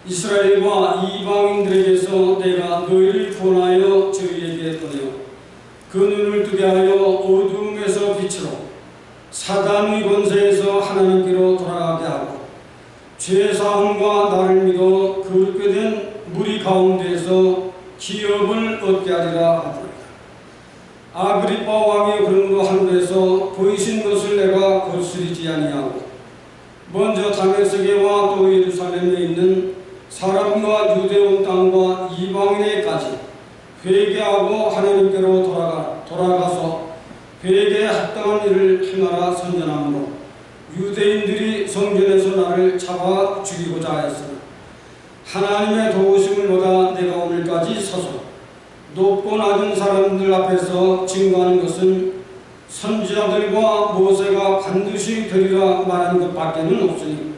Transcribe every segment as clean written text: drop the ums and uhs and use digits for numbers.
이스라엘과 이방인들에게서 내가 너희를 구원하여 저희에게 보내어 그 눈을 뜨게 하여 어둠에서 빛으로 사단의 권세에서 하나님께로 돌아가게 하고 죄사함과 나를 믿어 거룩게 된 무리 가운데에서 기업을 얻게 하리라 하더라. 아그리빠 왕이 그러므로 하늘에서 보이신 것을 내가 거스리지 아니하고 먼저 다메섹에와 또 예루살렘에 있는 사람과 유대 온 땅과 이방인에까지 회개하고 하나님께로 돌아가서 회개에 합당한 일을 행하라 선전하므로 유대인들이 성전에서 나를 잡아 죽이고자 하였으나 하나님의 도우심을 보다 내가 오늘까지 서서 높고 낮은 사람들 앞에서 증거하는 것은 선지자들과 모세가 반드시 되리라 말한 것밖에는 없으니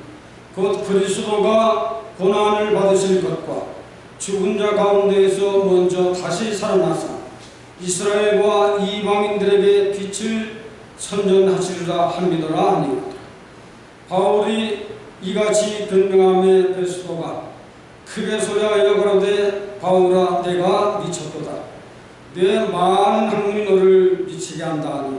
곧 그리스도가 고난을 받으실 것과 죽은 자 가운데에서 먼저 다시 살아나사 이스라엘과 이방인들에게 빛을 선전하시리라 함이더라 하니라. 바울이 이같이 변명함에 베스도가 크게 소리하여 가로되 바울아 내가 미쳤도다. 내 많은 학문이 너를 미치게 한다 하니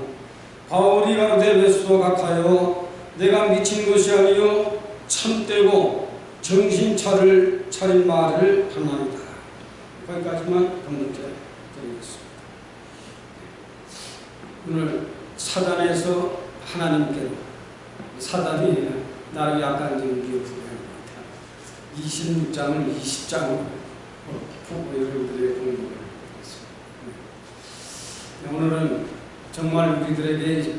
바울이 가로되 베스도가 각하여 내가 미친 것이 아니요 참되고 정신 차린 말을 하나이다. 거기까지만 번역해 드리겠습니다. 오늘 사단에서 하나님께로 사단이 나를 약간 좀 기억하게 하는 것 같아요. 26장을 20장으로 여러분들의 공부를 했습니다. 오늘은 정말 우리들에게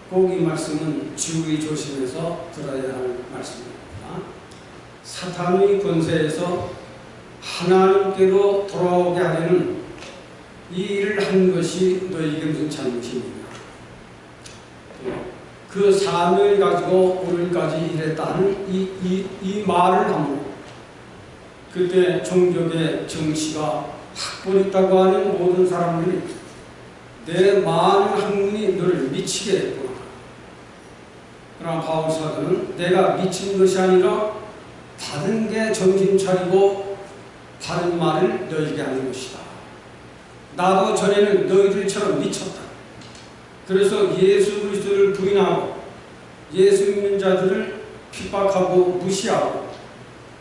꼭 이 말씀은 주의 조심해서 들어야 할 말씀입니다. 사탄의 권세에서 하나님께로 돌아오게 하려는 이 일을 한 것이 너희에게 무슨 잘못이냐. 그 사명을 가지고 오늘까지 일했다는 이 말을 함으로 그때 종교계 정치가 학벌있다고 하는 모든 사람들이 내 많은 학문이 너를 미치게 했구나. 그러나 바울 사도는 내가 미친 것이 아니라 받은 게 정신 차리고 바른 말을 너희에게 하는 것이다. 나도 전에는 너희들처럼 미쳤다. 그래서 예수 그리스도를 부인하고 예수 믿는 자들을 핍박하고 무시하고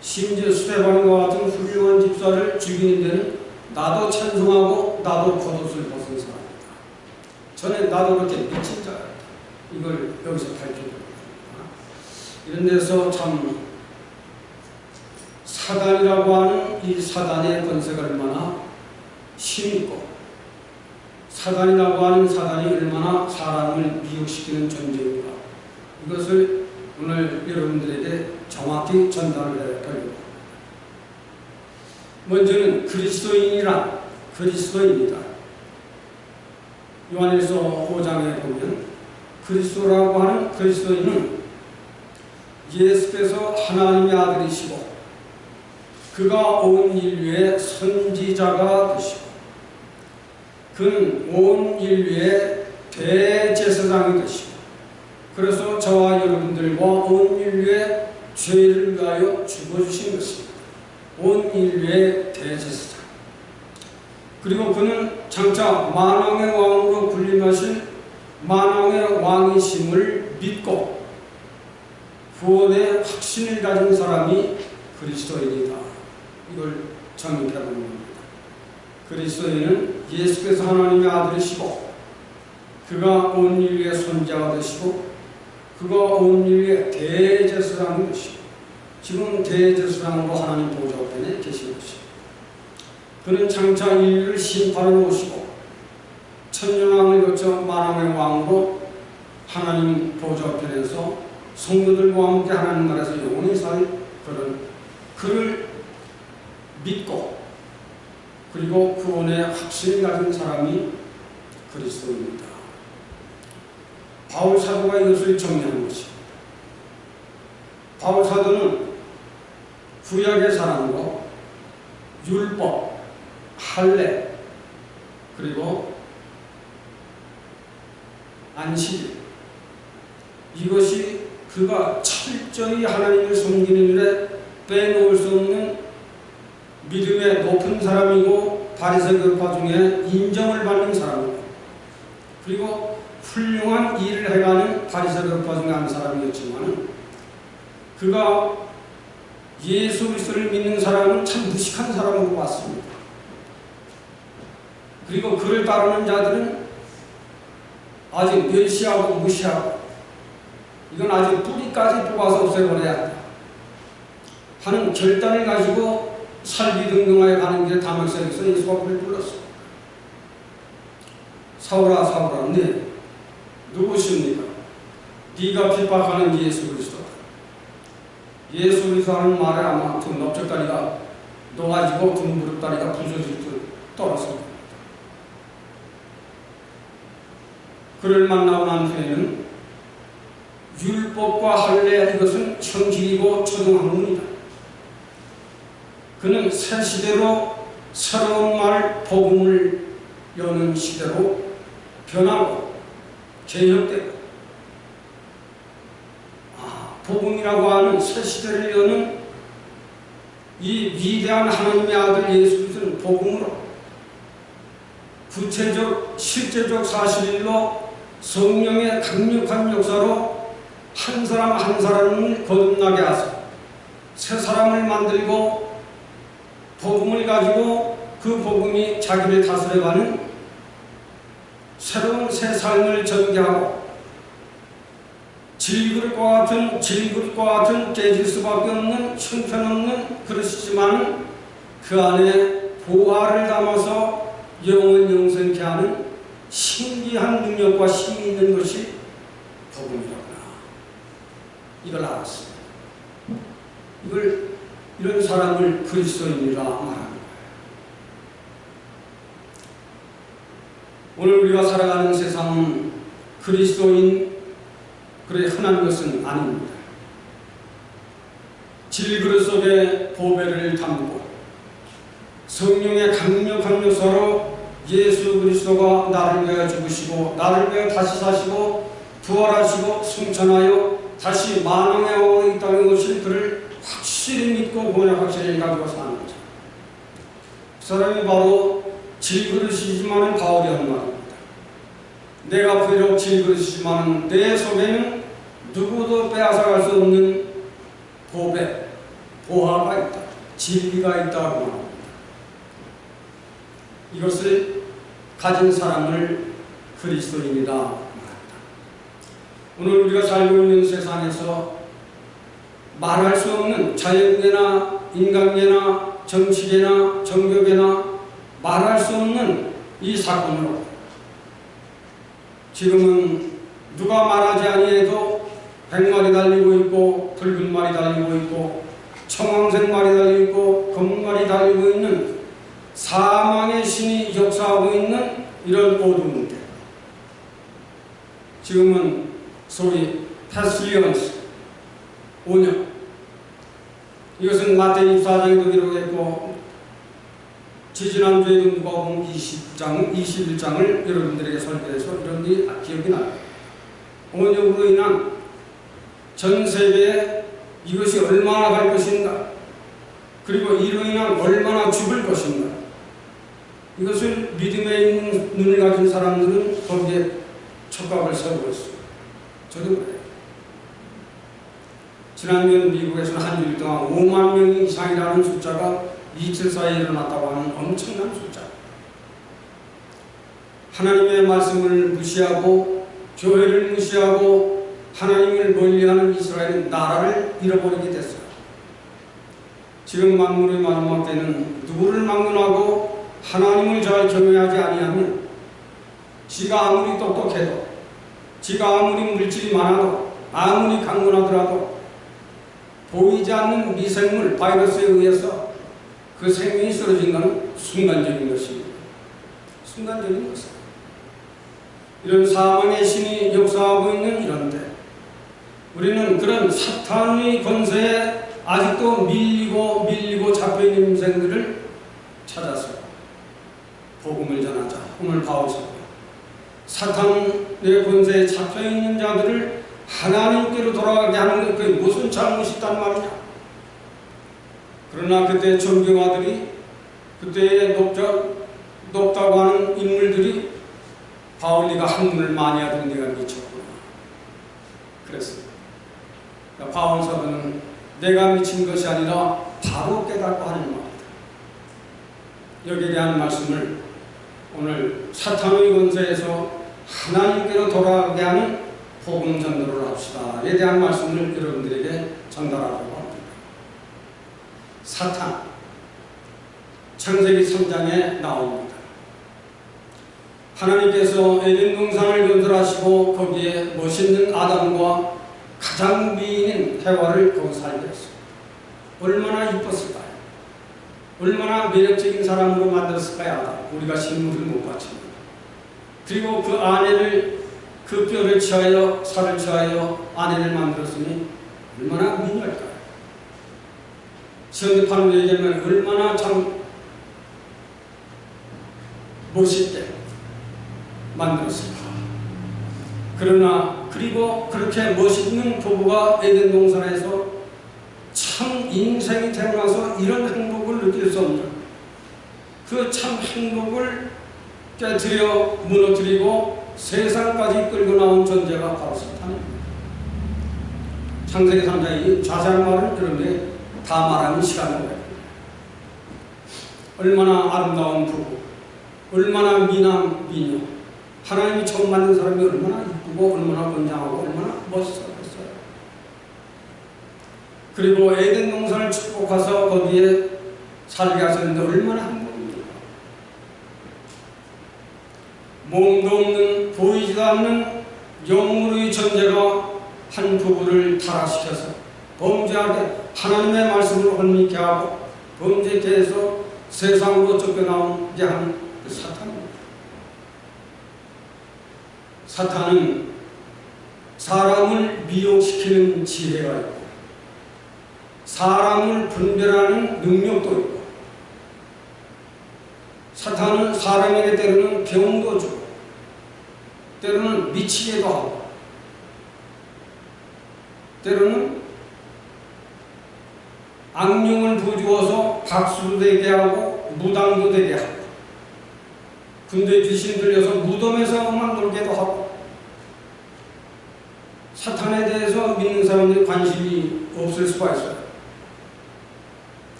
심지어 스데반과 같은 훌륭한 집사를 죽이는 데는 나도 찬송하고 나도 겉옷을 벗은 사람이다. 전에 나도 그렇게 미친 자였다. 이걸 여기서 밝혀줍니다. 이런 데서 참 사단이라고 하는 이 사단의 권세가 얼마나 힘있고 사단이라고 하는 사단이 얼마나 사람을 미혹시키는 존재인가, 이것을 오늘 여러분들에게 정확히 전달을 해드리려고 합니다. 먼저는 그리스도인이란 그리스도입니다. 요한일서 5장에 보면 그리스도라고 하는 그리스도인은 예수께서 하나님의 아들이시고 그가 온 인류의 선지자가 되시고 그는 온 인류의 대제사장이 되시고 그래서 저와 여러분들과 온 인류의 죄를 위하여 죽어주신 것입니다. 온 인류의 대제사장. 그리고 그는 장차 만왕의 왕으로 군림하실 만왕의 왕이심을 믿고 구원의 확신을 가진 사람이 그리스도인이다. 이걸 정의해 보는 겁니다. 그리스도인은 예수께서 하나님의 아들이시고 그가 온 인류의 선지자가 되시고 그가 온 인류의 대제사장이 되시고 지금 대제사장으로 하나님 보좌편에 계신 것입니다. 그는 장차 인류를 심판하러 오시고 천년왕을 거쳐 만왕의 왕으로 하나님 보좌편에서 성도들과 함께 하나님 나라에서 영원히 살 그를 믿고 그리고 구원의 확신을 가진 사람이 그리스도입니다. 바울 사도가 이것을 정리하는 것입니다. 바울 사도는 구약의 사람으로 율법, 할례, 그리고 안식, 이것이 그가 철저히 하나님을 섬기는 일에 빼놓을 수 없는 믿음의 높은 사람이고 바리새교파 중에 인정을 받는 사람이고 그리고 훌륭한 일을 해가는 바리새교파 중에 한 사람이었지만 그가 예수 그리스도를 믿는 사람은 참 무식한 사람으로 봤습니다. 그리고 그를 따르는 자들은 아직 멸시하고 무시하고 이건 아직 뿌리까지 뽑아서 없애버려야 한다 하는 결단을 가지고 살기등등하여 가는 길에 다메섹에서 예수가 그를 불렀어. 사울아 사울아 네 누구십니까? 네가 핍박하는 예수 그리스도다. 예수 그리스도 하는 말에 아마 두 넓적다리가 녹아지고 두 무릎다리가 부서질 듯 떨었습니다. 그를 만나고 난 후에는 율법과 할례 이것은 형식이고 초등학문이다. 그는 새 시대로 새로운 말 복음을 여는 시대로 변하고 개혁되고 복음이라고 하는 새 시대를 여는 이 위대한 하나님의 아들 예수 그리스도는 복음으로 구체적 실제적 사실로 성령의 강력한 역사로 한 사람 한 사람을 거듭나게 하사 새 사람을 만들고 복음을 가지고 그 복음이 자기를 다스려가는 새로운 새 삶을 전개하고 질그릇과 같은 깨질 수밖에 없는 형편없는 그릇이지만 그 안에 보화를 담아서 영원 영생케 하는 신기한 능력과 힘이 있는 것이 복음이라구나. 이걸 알았습니다. 이런 사람을 그리스도인이라 말합니다. 오늘 우리가 살아가는 세상은 그리스도인 그래 흔한 것은 아닙니다. 질그릇 속에 보배를 담고 성령의 강력한 역사로 예수 그리스도가 나를 위하여 죽으시고 나를 위하여 다시 사시고 부활하시고 승천하여 다시 만왕의 왕이 있다는 것을 그를 확실히 믿고 본의 확실히 가지고 사는 거죠. 그 사람이 바로 질그릇이지만 바울이 하는 말입니다. 내가 비록 질그릇이지만 내 속에는 누구도 빼앗아갈 수 없는 보배, 보화가 있다. 진리가 있다고 합니다. 이것을 가진 사람을 그리스도인이다 말합니다. 오늘 우리가 살고 있는 세상에서 말할 수 없는 자연계나 인간계나 정치계나 종교계나 말할 수 없는 이 사건으로 지금은 누가 말하지 아니해도 백말이 달리고 있고 붉은 말이 달리고 있고 청황색 말이 달리고 있고 검은 말이 달리고 있는 사망의 신이 역사하고 있는 이런 어두운 때 지금은 소위 패슬리언스 오년 이것은 마태복음 24장에도 기록했고 지지난주에 누가복음 21장을 여러분들에게 설교해서 이런 일이 기억이 나요. 오염으로 인한 전 세계에 이것이 얼마나 갈 것인가 그리고 이로 인한 얼마나 죽을 것인가 이것을 믿음에 있는 눈을 가진 사람들은 거기에 촉각을 세우고 있습니다. 저도 그래요. 지난주에 미국에서는 한 주일 동안 5만 명 이상이라는 숫자가 이틀 사이에 일어났다고 하는 엄청난 숫자. 하나님의 말씀을 무시하고 교회를 무시하고 하나님을 멀리하는 이스라엘은 나라를 잃어버리게 됐어요. 지금 만물의 마지막 때는 누구를 막론하고 하나님을 잘 경외하지 아니하면 지가 아무리 똑똑해도 지가 아무리 물질이 많아도 아무리 강건하더라도 보이지 않는 미생물 바이러스에 의해서 그 생명이 쓰러진 것은 순간적인 것입니다. 순간적인 것입니다. 이런 사망의 신이 역사하고 있는 이런데 우리는 그런 사탄의 권세에 아직도 밀리고 잡혀있는 인생들을 찾아서 복음을 전하자. 오늘 바울서 사탄의 권세에 잡혀있는 자들을 하나님께로 돌아가게 하는 게 그게 무슨 잘못이 있단 말이냐. 그러나 그때 존경아들이, 그때의 높다고 하는 인물들이 바울이가 학문을 많이 하던 내가 미쳤구나 그랬습니다. 그러니까 바울 사도는 내가 미친 것이 아니라 바로 깨닫고 하는 말이다. 여기에 대한 말씀을 오늘 사탄의 권세에서 하나님께로 돌아가게 하는 복음 전도를 합시다에 대한 말씀을 여러분들에게 전달하려고 합니다. 사탄, 창세기 3장에 나옵니다. 하나님께서 에덴 동산을 건설하시고 거기에 멋있는 아담과 가장 미인인 해와를 거기 살게 했습니다. 얼마나 이뻤을까요? 얼마나 매력적인 사람으로 만들었을까요? 아담. 우리가 실물을 못 봤습니다. 그리고 그 아내를, 그 뼈를 취하여 살을 취하여 아내를 만들었으니 얼마나 미녀일까요? 현대판으로 얘기하면 얼마나 참 멋있게 만들었을까. 그러나 그리고 그렇게 멋있는 부부가 에덴 동산에서 참 인생이 태어나서 이런 행복을 느낄 수 없는 그 참 행복을 깨뜨려 무너뜨리고 세상까지 끌고 나온 존재가 바로 사탄입니다. 창세기 3장의 자세한 말은 그런데 다 말하는 시간이 오래 됩니다. 얼마나 아름다운 부부, 얼마나 미남 미녀, 하나님이 처음 만든 사람이 얼마나 이쁘고 얼마나 건장하고 얼마나 멋있었어요. 그리고 에덴 동산을 축복해서 거기에 살게 하셨는데 얼마나 행복입니까? 몸도 없는, 보이지도 않는 영물의 존재가 한 부부를 타락시켜서 범죄하게 하나님의 말씀을 혼미케 하고 범죄케 해서 세상으로 쫓겨나오게 한 그 사탄입니다. 사탄은 사람을 미혹시키는 지혜가 있고 사람을 분별하는 능력도 있고 사탄은 사람에게 때로는 병도 주고 때로는 미치게도 하고 때로는 악령을 부주어서 박수도 되게 하고 무당도 되게 하고 군대 귀신 들려서 무덤에서만 놀게도 하고 사탄에 대해서 믿는 사람들이 관심이 없을 수가 있어요.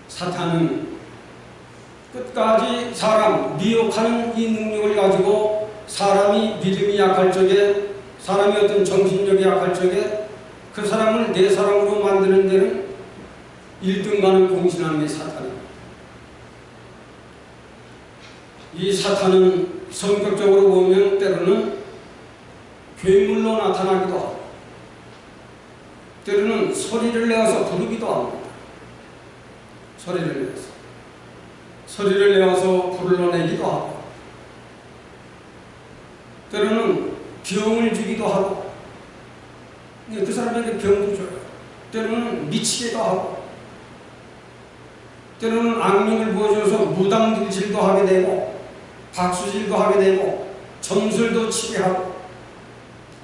사탄은 끝까지 사람 미혹하는 이 능력을 가지고 사람이 믿음이 약할 적에 사람이 어떤 정신력이 약할 적에 그 사람을 내 사람으로 만드는 데는 1등간을 공신하는 게 사탄입니다. 이 사탄은 성격적으로 보면 때로는 괴물로 나타나기도 하고 때로는 소리를 내어서 부르기도 합니다. 소리를 내어서 불러내기도 하고 때로는 병을 주기도 하고 그 사람에게 병도 줘요. 때로는 미치기도 하고 때로는 악령을 보여줘서 무당질도 하게 되고 박수질도 하게 되고 점술도 치게 하고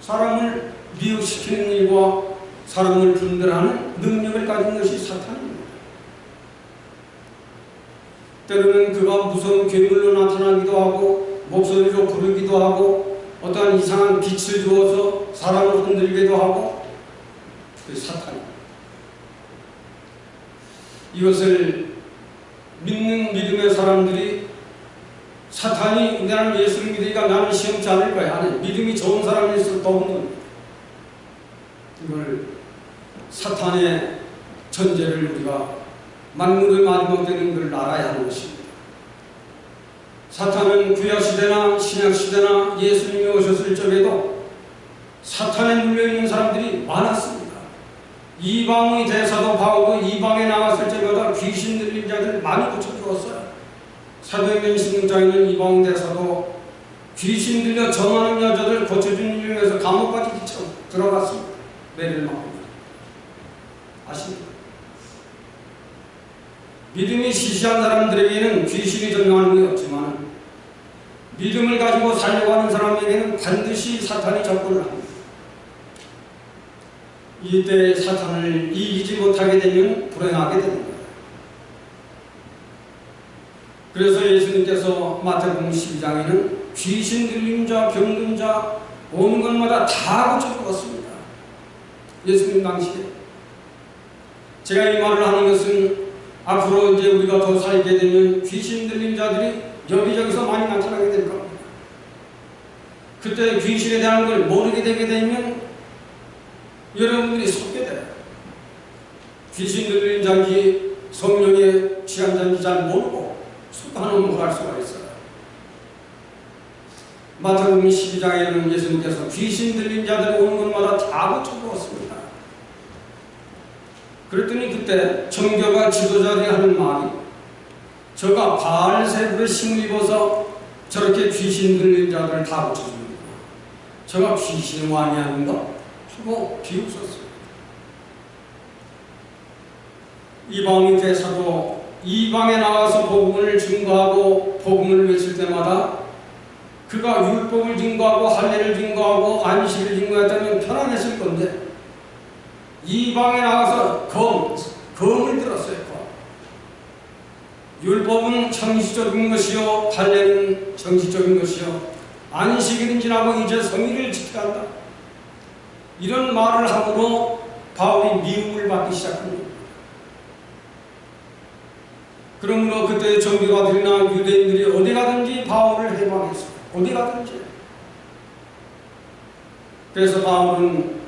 사람을 미혹시키는 일과 사람을 분별하는 능력을 가진 것이 사탄입니다. 때로는 그가 무서운 괴물로 나타나기도 하고 목소리로 부르기도 하고 어떠한 이상한 빛을 주어서 사람을 흔들기도 하고 그게 사탄입니다. 이것을 믿는 믿음의 사람들이 사탄이 나는 예수를 믿으니까 나는 시험치 않을 거야. 아니, 믿음이 좋은 사람일수록 더욱 겁니다. 이걸 사탄의 전제를 우리가 만물의 마지막 되는 걸 알아야 하는 것입니다. 사탄은 구약시대나 신약시대나 예수님이 오셨을 적에도 사탄에 물려있는 사람들이 많았습니다. 이방의 대사도 바울도 이방에 나갔을 때마다 귀신 들린 자들 많이 고쳐주었어요. 사도행전 16장에는 이방 대사도 귀신 들려 정하는 여자들 고쳐주는 일을 위해서 감옥까지 들어갔습니다. 매를 맞고. 아십니까? 믿음이 시시한 사람들에게는 귀신이 전용하는 게 없지만 믿음을 가지고 살려고 하는 사람에게는 반드시 사탄이 접근을 합니다. 이때 사탄을 이기지 못하게 되면 불행하게 됩니다. 그래서 예수님께서 마태복음 12장에는 귀신 들린 자, 병든 자, 오는 것마다 다 고쳐주었습니다. 예수님 당시에. 제가 이 말을 하는 것은 앞으로 이제 우리가 더 살게 되면 귀신 들린 자들이 여기저기서 많이 나타나게 될 겁니다. 그때 귀신에 대한 걸 모르게 되게 되면 여러분들이 속게 돼요. 귀신 들린 자인지 성령의 취한 자인지 잘 모르고 속하는 걸 할 수가 있어요. 마태복음 12장에는 예수님께서 귀신 들린 자들이 오는 것마다 다 고쳐주었습니다. 그랬더니 그때 정교가 지도자들이 하는 말이 저가 바알세불의 힘을 입어서 저렇게 귀신 들린 자들을 다 고쳐줍니다. 저가 귀신이 아니하는가? 하고 비웃었어요. 이방인 대사도 이방에 나가서 복음을 증거하고 복음을 외칠 때마다 그가 율법을 증거하고 할례를 증거하고 안식을 증거했다면 편안했을 건데 이방에 나가서 검을 들었어요. 율법은 정식적인 것이요 할례는 정식적인 것이요 안식일은 지나고 이제 성일을 지켜야 한다. 이런 말을 함으로 바울이 미움을 받기 시작합니다. 그러므로 그때 정교가들이나 유대인들이 어디 가든지 바울을 해방했어요. 어디 가든지. 그래서 바울은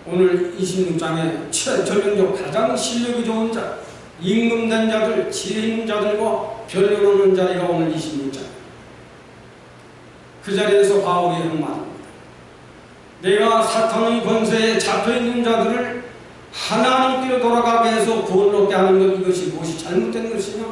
오늘 26장에 전형적 가장 실력이 좋은 자, 임금된 자들, 지혜 있는 자들과 변론하는 자리가 오늘 26장. 그 자리에서 바울이 한 말입니다. 내가 사탄의 권세에 잡혀있는 자들을 하나님께로 돌아가게 해서 구원을 얻게 하는 것, 이것이 무엇이 잘못된 것이냐?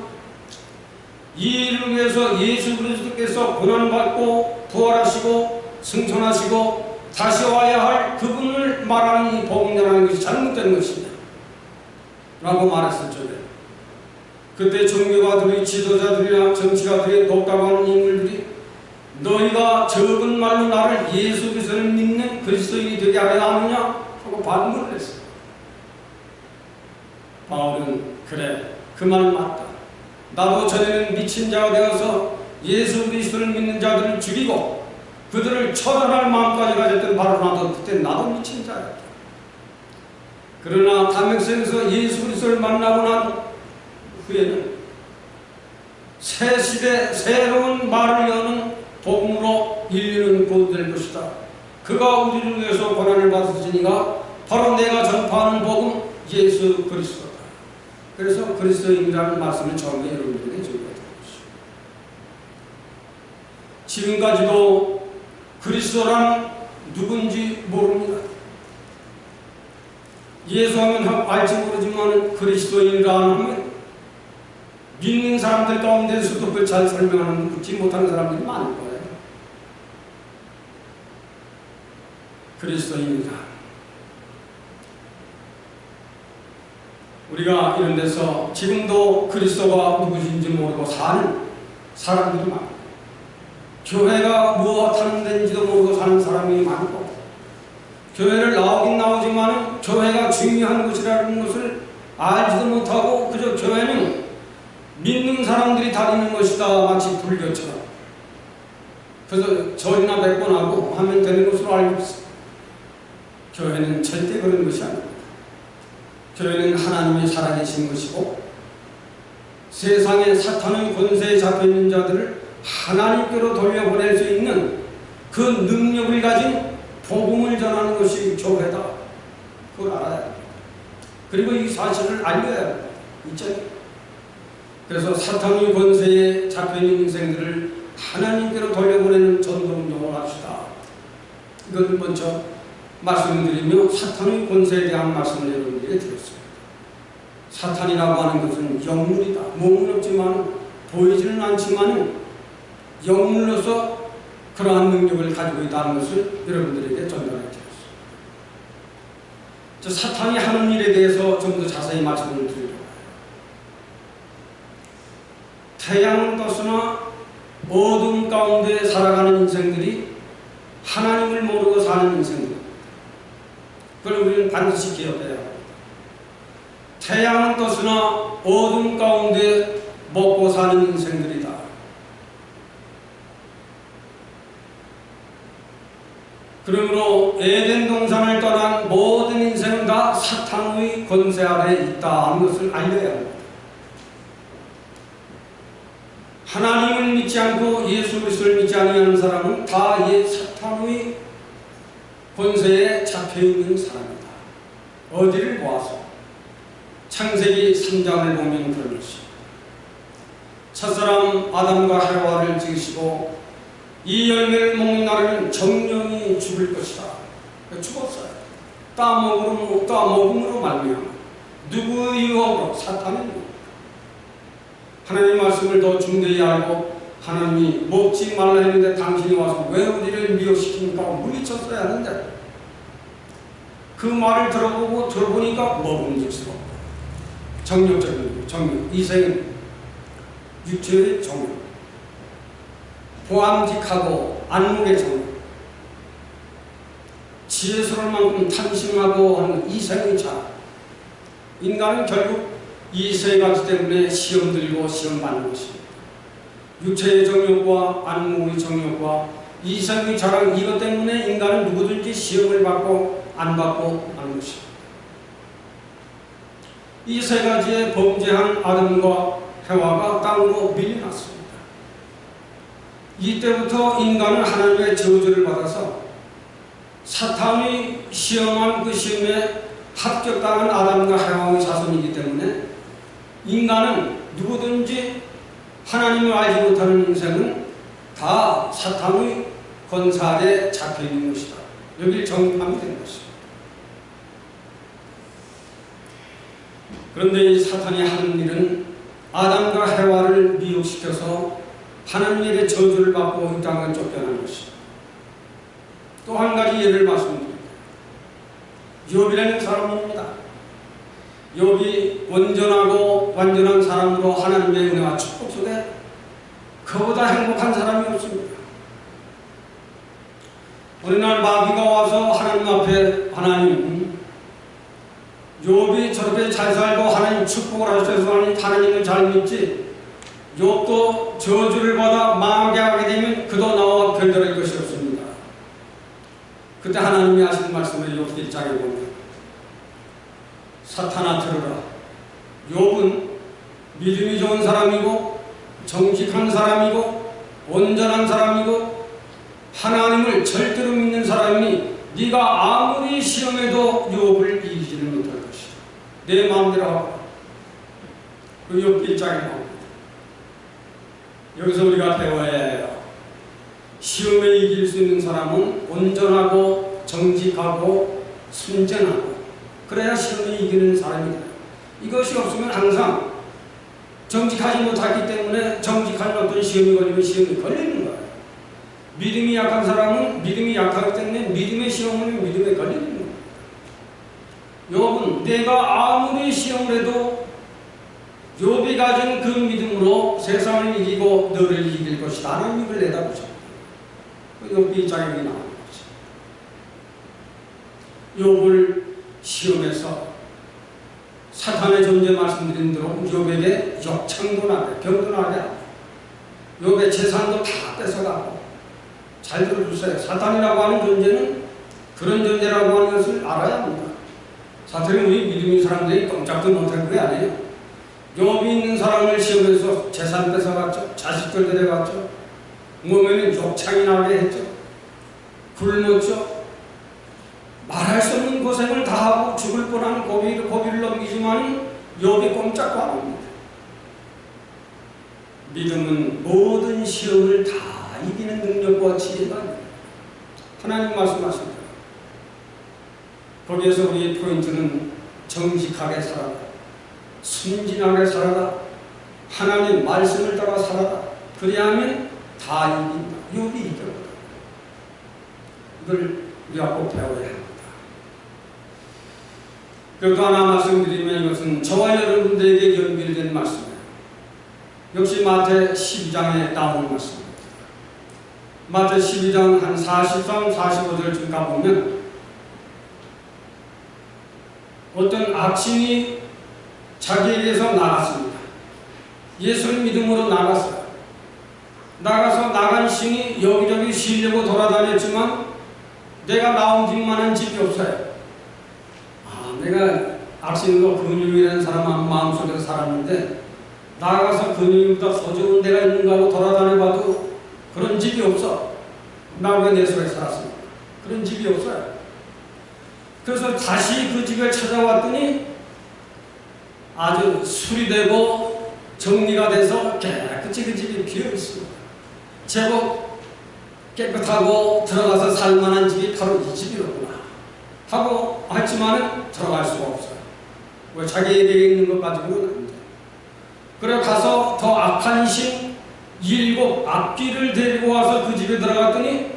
이 일을 위해서 예수 그리스도께서 고난받고 부활하시고 승천하시고 다시 와야 할 그분을 말하는 이 복음 전하는 것이 잘못된 것이냐? 라고 말했을 적에 그때 종교가들이 지도자들이나 정치가들이 독답하는 인물들이 너희가 적은 말로 나를 예수 그리스도를 믿는 그리스도인이 되게 하려 하느냐? 하고 반문을 했어요. 바울은 그래, 그 말 맞다. 나도 전에는 미친 자가 되어서 예수 그리스도를 믿는 자들을 죽이고 그들을 처단할 마음까지 가졌던 바로 나도 그때 나도 미친 자였다. 그러나 담에색에서 예수 그리스도를 만나고 난 후에는 새 시대 새로운 말을 여는 복음으로 인류는 구원될 것이다. 그가 우리를 위해서 고난을 받으시니가 바로 내가 전파하는 복음 예수 그리스도다. 그래서 그리스도인이라는 말씀을 처음에 여러분들에게 전해드린 것이죠. 지금까지도 그리스도란 누군지 모릅니다. 예수하면 알지 모르지만 그리스도인이라 하면 믿는 사람들 가운데서도 그걸 잘 설명하는 묻지 못하는 사람들이 많을 거예요. 그리스도인이다. 우리가 이런 데서 지금도 그리스도가 누구신지 모르고 사는 사람들이 많고 교회가 무엇 하는 데인지도 모르고 사는 사람이 많고 교회를 나오긴 나오지만 교회가 중요한 것이라는 것을 알지도 못하고 그저 교회는 믿는 사람들이 다니는 것이다, 마치 불교처럼. 그래서 절이나 100번 하고 하면 되는 것으로 알고 있습니다. 교회는 절대 그런 것이 아닙니다. 교회는 하나님이 살아계신 것이고 세상에 사탄의 권세에 잡혀있는 자들을 하나님께로 돌려보낼 수 있는 그 능력을 가진 복음을 전하는 것이 교회다. 그걸 알아야 합니다. 그리고 이 사실을 알려야 합니다. 있잖아요. 그래서 사탄의 권세에 잡혀있는 인생들을 하나님께로 돌려보내는 전도운동을 합시다. 이걸 먼저 말씀드리며 사탄의 권세에 대한 말씀을 여러분들에게 드렸습니다. 사탄이라고 하는 것은 영물이다. 몸은 없지만 보이지는 않지만 영물로서 그러한 능력을 가지고 있다는 것을 여러분들에게 전달해 드렸습니다. 사탄이 하는 일에 대해서 좀 더 자세히 말씀을 드리려고 해요. 태양은 떴으나 어둠 가운데 살아가는 인생들이 하나님을 모르고 사는 인생들, 그걸 우리는 반드시 기억해야 합니다. 태양은 떴으나 어둠 가운데 먹고 사는 인생들이다. 그러므로 에덴 동산을 떠난 모든 인생은 다 사탄의 권세 아래에 있다는 것을 알려야 합니다. 하나님을 믿지 않고 예수 그리스도를 믿지 아니하는 사람은 다 이 사탄의 권세에 잡혀있는 사람이다. 어디를 모아서 창세기 3장을 보면 그런 것입니다. 첫사람 아담과 하와를 지으시고 이 열매를 먹는 날에는 정령이 죽을 것이다. 죽었어요. 따먹음으로 말미암아. 누구의 유혹으로? 사탄의 유혹. 하나님 말씀을 더 중대히 알고 하나님이 먹지 말라 했는데 당신이 와서 왜 우리를 미혹시킵니까? 물리쳤어야 하는데 그 말을 들어보니까 먹음직스럽고 정욕적인 정욕, 이생은 육체의 정욕, 보암직하고 안목의 정욕, 지혜스러울 만큼 탐심하고 하는 이생의 자. 인간은 결국 이 세 가지 때문에 시험 들고 시험 받는 것입니다. 육체의 정욕과 안목의 정욕과 이생의 자랑, 이것 때문에 인간은 누구든지 시험을 받고 안 받고 하는 것입니다. 이 세 가지에 범죄한 아담과 해와가 땅으로 밀려났습니다. 이때부터 인간은 하나님의 저주를 받아서 사탄이 시험한 그 시험에 합격당한 아담과 해와의 자손이기 때문에 인간은 누구든지 하나님을 알지 못하는 인생은 다 사탄의 권세 아래 잡혀있는 것이다. 여기를 정립하면 되는 것입니다. 그런데 이 사탄이 하는 일은 아담과 해와를 미혹시켜서 하나님에게 저주를 받고 이 땅을 쫓겨난 것입니다. 또 한 가지 예를 말씀드립니다. 욥이라는 사람입니다. 욥이 온전하고 완전한 사람으로 하나님의 은혜와 축복 속에 그보다 행복한 사람이 없습니다. 어느 날 마귀가 와서 하나님 앞에 하나님, 욥이 저렇게 잘 살고 하나님 축복을 하셔서 하나님을 잘 믿지, 욥도 저주를 받아 망하게 하게 되면 그도 나와 별다를 것이 없습니다. 그때 하나님이 하시는 말씀을 욥기 1장에 보면 사탄아 들으라. 욥은 믿음이 좋은 사람이고 정직한 사람이고 온전한 사람이고 하나님을 절대로 믿는 사람이니 네가 아무리 시험해도 욥을 이기지는 못할 것이다. 내 마음대로 하고. 그 욥기 1장에 나옵니다. 여기서 우리가 배워야 해요. 시험에 이길 수 있는 사람은 온전하고 정직하고 순전하고 그래야 시험에 이기는 사람이다. 이것이 없으면 항상 정직하지 못하기 때문에 정직한 어떤 시험이 걸리면 시험이 걸리는 거예요. 믿음이 약한 사람은 믿음이 약하기 때문에 믿음의 시험은 믿음에 걸리는 거예요. 욥은 내가 아무리 시험을 해도 욥이 가진 그 믿음으로 세상을 이기고 너를 이길 것이다 하는 입을 내다보죠. 욥기 1장에 나오는 거죠. 욥을 시험해서 사탄의 존재 말씀드린 대로 욥에게 역창도 나게 병도 나게 하고 욥의 재산도 다 뺏어가고. 잘 들어주세요. 사탄이라고 하는 존재는 그런 존재라고 하는 것을 알아야 합니다. 사탄이 우리 믿음의 사람들이 꼼짝도 못할 게 아니에요. 욥이 있는 사람을 시험해서 재산 뺏어갔죠. 자식들 데려갔죠. 몸에는 욕창이 나게 했죠. 굶었죠. 말할 수 없는 고생을 다하고 죽을 뻔한 고비를 넘기지만 욥이 꼼짝도 안 합니다. 믿음은 모든 시험을 다 이기는 능력과 지혜가 하나님 말씀하십니다. 거기에서 우리의 포인트는 정직하게 살아라, 순진하게 살아라, 하나님 말씀을 따라 살아라. 그래야하면 다 이긴다. 욥이 이겨버다. 이걸 우리가 꼭 배워야 합니다. 그리고 하나 말씀드리면 이것은 저와 여러분들에게 연결된 말씀이에요. 역시 마태 12장에 나오는 말씀입니다. 마태 12장 한 43, 45절쯤 가보면 어떤 악신이 자기에게서 나갔습니다. 예수를 믿음으로 나갔어요. 나가서 나간 신이 여기저기 쉬려고 돌아다녔지만 내가 나온 집만한 집이 없어요. 내가 악신과 근육이라는 사람 마음속에서 살았는데 나가서 근육보다 더 좋은 데가 있는가 하고 돌아다녀봐도 그런 집이 없어. 나 왜 내 속에 살았습니까? 그런 집이 없어요. 그래서 다시 그 집을 찾아왔더니 아주 수리되고 정리가 돼서 깨끗이 그 집이 비어있습니다. 제법 깨끗하고 들어가서 살만한 집이 바로 이 집이로구나 하고 했지만은 들어갈 수가 없어요. 왜 자기에게 있는 것 가지고는 안 돼. 그래 가서 더 악한 신 7 악귀를 데리고 와서 그 집에 들어갔더니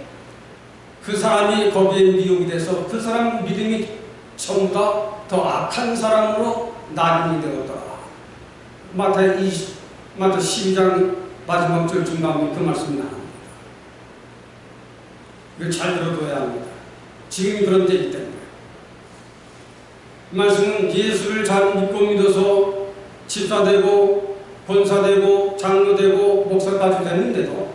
그 사람이 거기에 미혹이 돼서 그 사람 믿음이 전부 다 더 악한 사람으로 낙인이 되었더라. 마태 12장 마지막 절 중간에 그 말씀이 나옵니다. 이걸 잘 들어둬야 합니다. 지금이 그런 때이기 때문에. 이 말씀은 예수를 잘 믿고 믿어서 집사되고 권사되고 장로되고 목사까지 됐는데도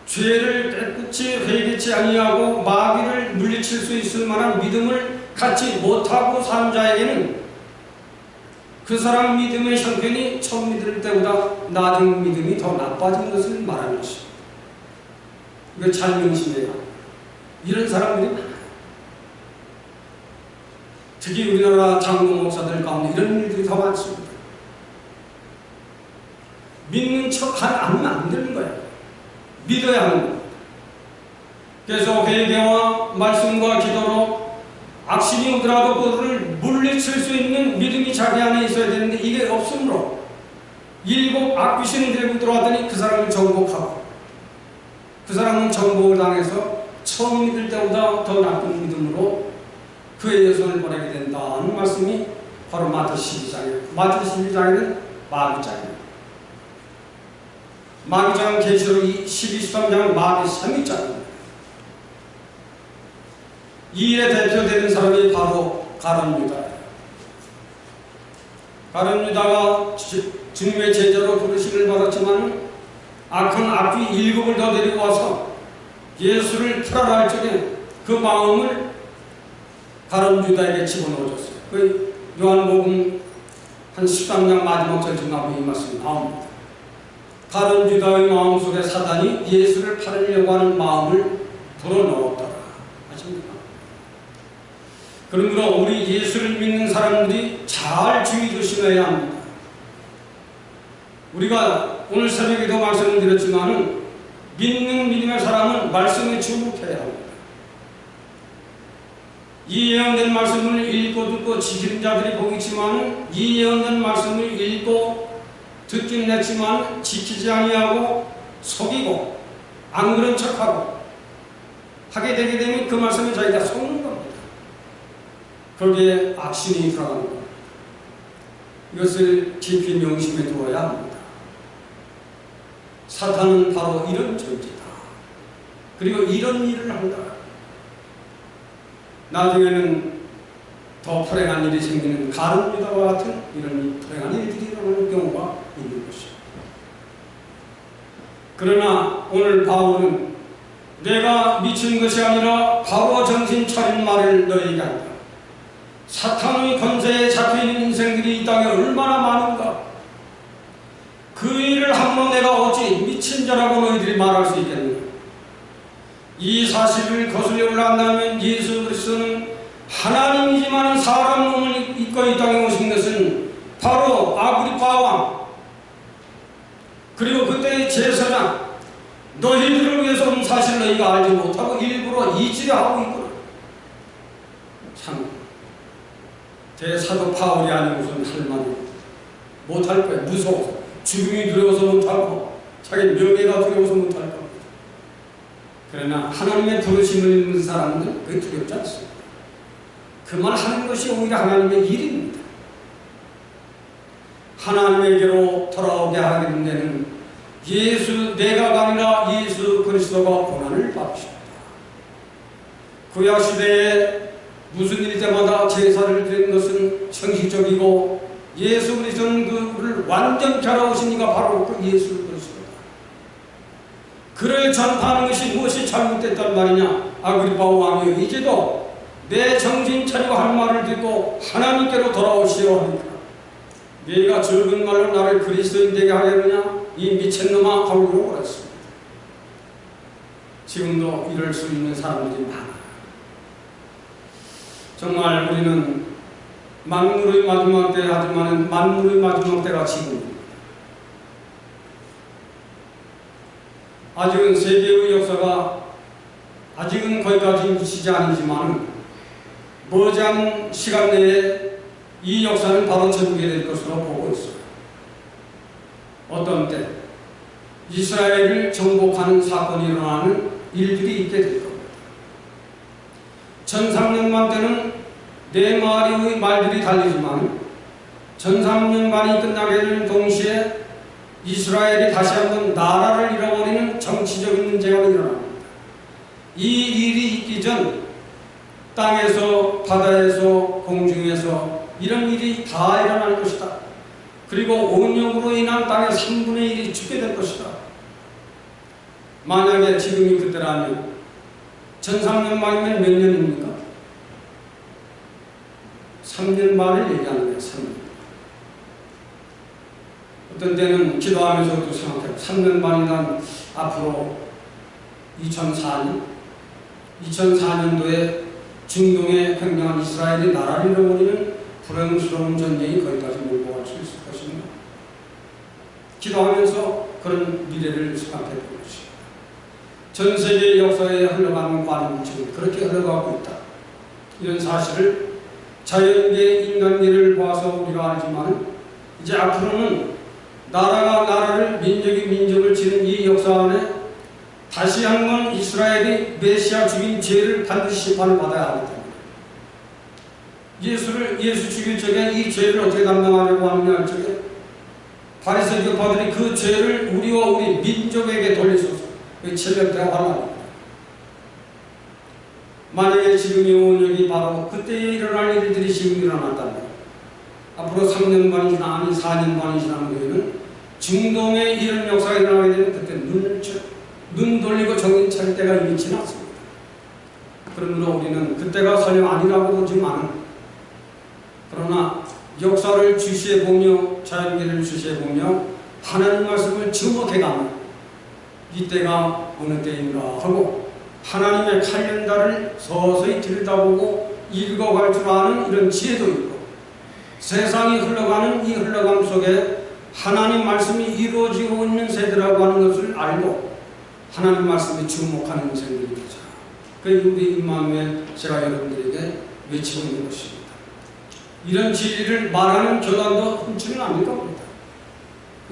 죄를 깨끗이 회개치 아니하고 마귀를 물리칠 수 있을 만한 믿음을 갖지 못하고 산 자에게는 그 사람 믿음의 형편이 처음 믿을 때보다 나중 믿음이 더 나빠진 것을 말하는 것입니다. 이거 잘 명심해야 합니다. 이런 사람들이 많아요. 특히 우리나라 장로 목사들 가운데 이런 일들이 더 많습니다. 믿는 척 하면 안 되는 거예요. 믿어야 하는 겁니다. 그래서 회개와 말씀과 기도로 악신이 오더라도 그들을 물리칠 수 있는 믿음이 자기 안에 있어야 되는데 이게 없으므로 7 악귀신을 데리고 들어왔더니 그 사람을 정복하고 그 사람은 정복을 당해서 처음 믿을 때보다 더 나쁜 믿음으로 그의 예손을 보내게 된다는 말씀이 바로 마태 12장이에요. 마태 12장에는 마귀장이에요. 마귀장 계시록 12~13장은 마귀 3위장입니다. 이 일에 대표되는 사람이 바로 가룟 유다예요. 가룟 유다가 주님의 제자로 부르심을 받았지만 악한 악귀 7을 더 데리고 와서 예수를 풀어라 할 적에 그 마음을 가룟 유다에게 집어넣어줬어요. 그 요한복음 한 13장 마지막 절 중간에 이 말씀이 나옵니다. 가룟 유다의 마음속에 사단이 예수를 팔으려고 하는 마음을 불어넣었더라. 아십니까? 그러므로 우리 예수를 믿는 사람들이 잘 주의 조심해야 합니다. 우리가 오늘 새벽에도 말씀을 드렸지만은 믿는 믿음의 사람은 말씀에 주목해야 합니다. 이 예언된 말씀을 읽고 듣고 지키는 자들이 복 있지만 이 예언된 말씀을 읽고 듣긴 했지만 지키지 아니하고 속이고 안 그런 척하고 하게 되게 되면 그 말씀에 자기가 속는 겁니다. 거기에 악신이 들어가는 겁니다. 이것을 깊이 명심해 두어야 합니다. 사탄은 바로 이런 존재다. 그리고 이런 일을 한다. 나중에는 더 불행한 일이 생기는 가룟 유다와 같은 이런 불행한 일들이 일어나는 경우가 있는 것입니다. 그러나 오늘 바울은 내가 미친 것이 아니라 바로 정신 차린 말을 너희에게 한다. 사탄의 권세에 잡혀있는 인생들이 이 땅에 얼마나 많은가. 그 일을 함으로 내가 어찌 미친 자라고 너희들이 말할 수 있겠는가. 이 사실을 거슬려 올라간다면 예수 그리스도는 하나님이지만 사람 몸을 입고 이 땅에 오신 것은 바로 아그리파 왕 그리고 그때의 제사장 너희들을 위해서 온 사실을 너희가 알지 못하고 일부러 이지하고 있구나. 참 대사도 바울이 아니고서는 할 말이 못할 거야. 무서워서 죽음이 두려워서 못하고 자기 명예가 두려워서 못할 겁니다. 그러나 하나님의 부르심을 입는 사람은 그게 두렵지 않습니다. 그 말 하는 것이 오히려 하나님의 일입니다. 하나님에게로 돌아오게 하게 된 데는 내가 아니라 예수 그리스도가 고난을 받으십니다. 구약 시대에 무슨 일 때마다 제사를 드리는 것은 형식적이고 예수 그리스도는 그를 완전케 하러 오신 이가 바로 그 예수 그리스도다. 그를 전파하는 것이 무엇이 잘못됐단 말이냐? 아그리파 왕이여, 이제도 내 정신 차리고 할 말을 듣고 하나님께로 돌아오시오 하니까, 네가 적은 말로 나를 그리스도인 되게 하려느냐? 이 미친놈아 하고 욕을했습니다. 지금도 이럴 수 있는 사람들이 많아요. 정말 우리는 만물의 마지막 때 하지만 만물의 마지막 때가 지금입니다. 아직은 세계의 역사가 아직은 거기까지 미치지 않지만 머지않은 시간 내에 이 역사는 바로 전개될 될 것으로 보고 있어요. 어떤 때 이스라엘을 정복하는 사건이 일어나는 일들이 있게 될 겁니다. 1300년 때는 네 마리의 말들이 달리지만 1300년이 끝나게 되는 동시에 이스라엘이 다시 한번 나라를 잃어버리는 정치적인 문제가 일어납니다. 이 일이 있기 전 땅에서, 바다에서, 공중에서 이런 일이 다 일어날 것이다. 그리고 온역으로 인한 땅의 3분의 1이 죽게 될 것이다. 만약에 지금이 그때라면 1300년 만이면 몇 년입니까? 3년 만을 얘기하는 거예요. 3년. 어떤 때는 기도하면서도 생각해요. 3년 만이란 앞으로 2004년? 2004년도에 중동에 횡령한 이스라엘이 나라를 잃어버리는 불행스러운 전쟁이 거기까지 몰고 갈 수 있을 것입니다. 기도하면서 그런 미래를 생각해 본 것입니다. 전 세계 역사에 흘러가는 관은 지금 그렇게 흘러가고 있다. 이런 사실을 자연계 인간계를 봐서 우리가 알지만 이제 앞으로는 나라가 나라를, 민족이 민족을 지는 이 역사 안에 다시 한번 이스라엘이 메시아 죽인 죄를 반드시 심판을 받아야 하기 때문에 예수 죽일 적에 이 죄를 어떻게 감당하려고 하느냐 할 적에 바리새 교파들이 그 죄를 우리와 우리 민족에게 돌리소서. 그 700대가 환란입니다. 만약에 지금의 온역이 바로 그때에 일어날 일들이 지금 일어났다면 앞으로 3년 반이 지나 아니 4년 반이 지나는 후에는 중동에 이런 역사가 일어나게 되면 그때 눈 돌리고 정신 차릴 때가 이미 지났습니다. 그러므로 우리는 그때가 설령 아니라고 보지만 그러나 역사를 주시해보며 자연계를 주시해보며 하나님 말씀을 주목해가며 이때가 어느 때인가 하고 하나님의 칼렌다를 서서히 들여다보고 읽어갈 줄 아는 이런 지혜도 있고 세상이 흘러가는 이 흘러감 속에 하나님 말씀이 이루어지고 있는 세대라고 하는 것을 알고 하나님 말씀에 주목하는 인생들이 되죠. 그 우리 임마누엘 제가 여러분들에게 외치고 있는 것입니다. 이런 진리를 말하는 교단도 흔치는 않을 겁니다.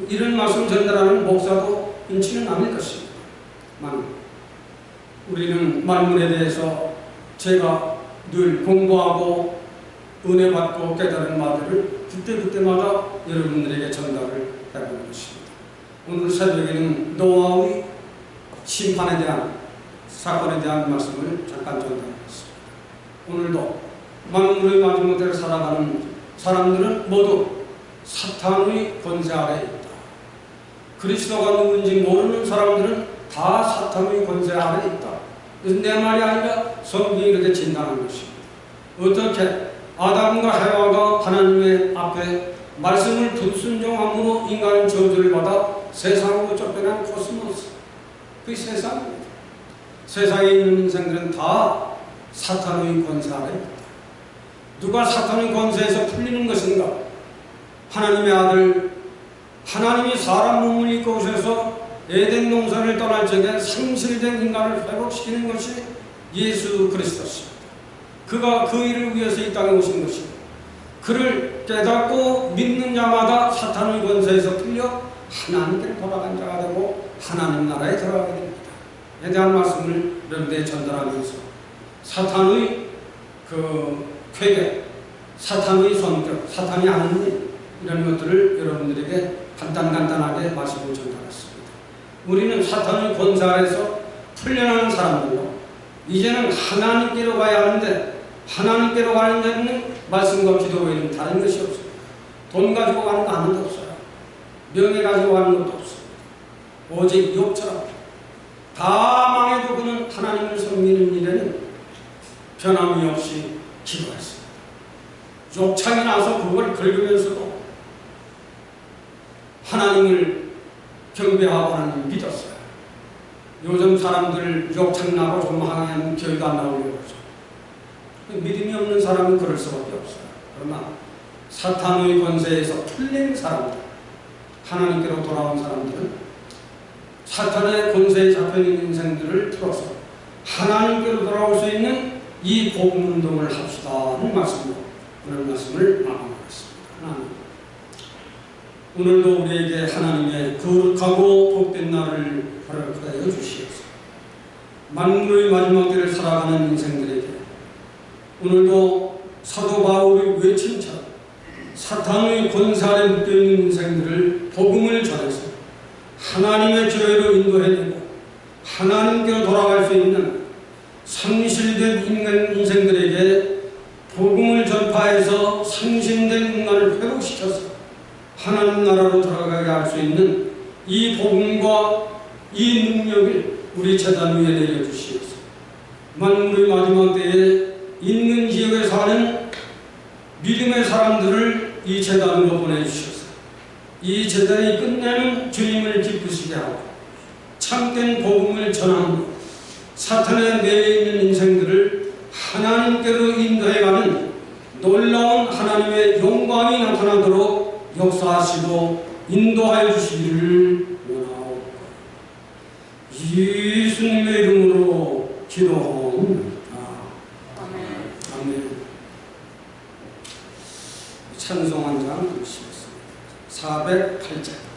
이런 말씀 전달하는 목사도 흔치는 않을 것입니다. 우리는 만물에 대해서 제가 늘 공부하고 은혜 받고 깨달은 말들을 그때마다 여러분들에게 전달을 해보는 것입니다. 오늘 새벽에는 노아의 심판에 대한 사건에 대한 말씀을 잠깐 전달하겠습니다. 오늘도 만물의 마지막 때를 살아가는 사람들은 모두 사탄의 권세 아래에 있다. 그리스도가 누군지 모르는 사람들은 다 사탄의 권세 아래에 있다. 그래서 내 말이 아니라 성경이 이렇게 진단한 것입니다. 어떻게 아담과 해와가 하나님의 앞에 말씀을 불순종함으로 인간은 저주를 받아 세상으로 쫓겨난 코스모스, 그 세상입니다. 세상에 있는 인생들은 다 사탄의 권세 아래에 있다. 누가 사탄의 권세에서 풀리는 것인가? 하나님의 아들, 하나님이 사람 몸을 입고 오셔서 에덴 동산을 떠날 적에 상실된 인간을 회복시키는 것이 예수 그리스도십니다. 그가 그 일을 위해서 이 땅에 오신 것이고 그를 깨닫고 믿는 자마다 사탄의 권세에서 풀려 하나님께 돌아간 자가 되고 하나님 나라에 들어가게 됩니다. 에 대한 말씀을 여러분들에게 전달하면서 사탄의 그 쾌계, 사탄의 성격, 사탄이 하는 일 이런 것들을 여러분들에게 간단하게 말씀을 전달했습니다. 우리는 사탄의 권세 아래서 풀려나는 사람들로 이제는 하나님께로 가야 하는데 하나님께로 가는 데는 말씀과 기도 외에는 다른 것이 없습니다. 돈 가지고 가는 거 아무도 없어요. 명예 가지고 가는 것도 없어요. 오직 욥처럼 다 망해도 그는 하나님을 섬기는 일에는 변함이 없이 기도했습니다. 욕창이 나서 그걸 긁으면서도 하나님을 경배하고 하나님을 믿었어요. 요즘 사람들 욕창나고 좀 하면 교회도 안 나오려고 그러죠. 믿음이 없는 사람은 그럴 수밖에 없어요. 그러나 사탄의 권세에서 풀린 사람들, 하나님께로 돌아온 사람들은 사탄의 권세에 잡혀있는 인생들을 틀어서 하나님께로 돌아올 수 있는 이 복음운동을 합시다 하는 말씀으로 오늘 말씀을 마무리하겠습니다. 하나님, 오늘도 우리에게 하나님의 거룩하고 복된 날을 허락하여 주시옵소서. 만물의 마지막 때를 살아가는 인생들에게 오늘도 사도 바울의 외침처럼 사탄의 권세 아래 묶여있는 인생들을 복음을 전해서 하나님의 교회로 인도해내고 하나님께로 돌아갈 수 있는 상실된 인생들에게 복음을 전파해서 상실된 인간을 회복시켜서 하나님 나라로 돌아가게 할 수 있는 이 복음과 이 능력을 우리 제단 위에 내려주시옵소서. 만물의 마지막 때에 있는 지역에 사는 믿음의 사람들을 이 제단으로 보내주셔서 이 제단이 끝내는 주님을 기쁘시게 하고 참된 복음을 전하는 사탄의 내에 있는 인생들을 하나님께로 인도해가는 놀라운 하나님의 영광이 나타나도록 역사하시고 인도하여 주시기를 원하옵고 예수님의 이름으로 기도합니다. 아멘. 찬송 한 장 드리시겠습니다. 408장.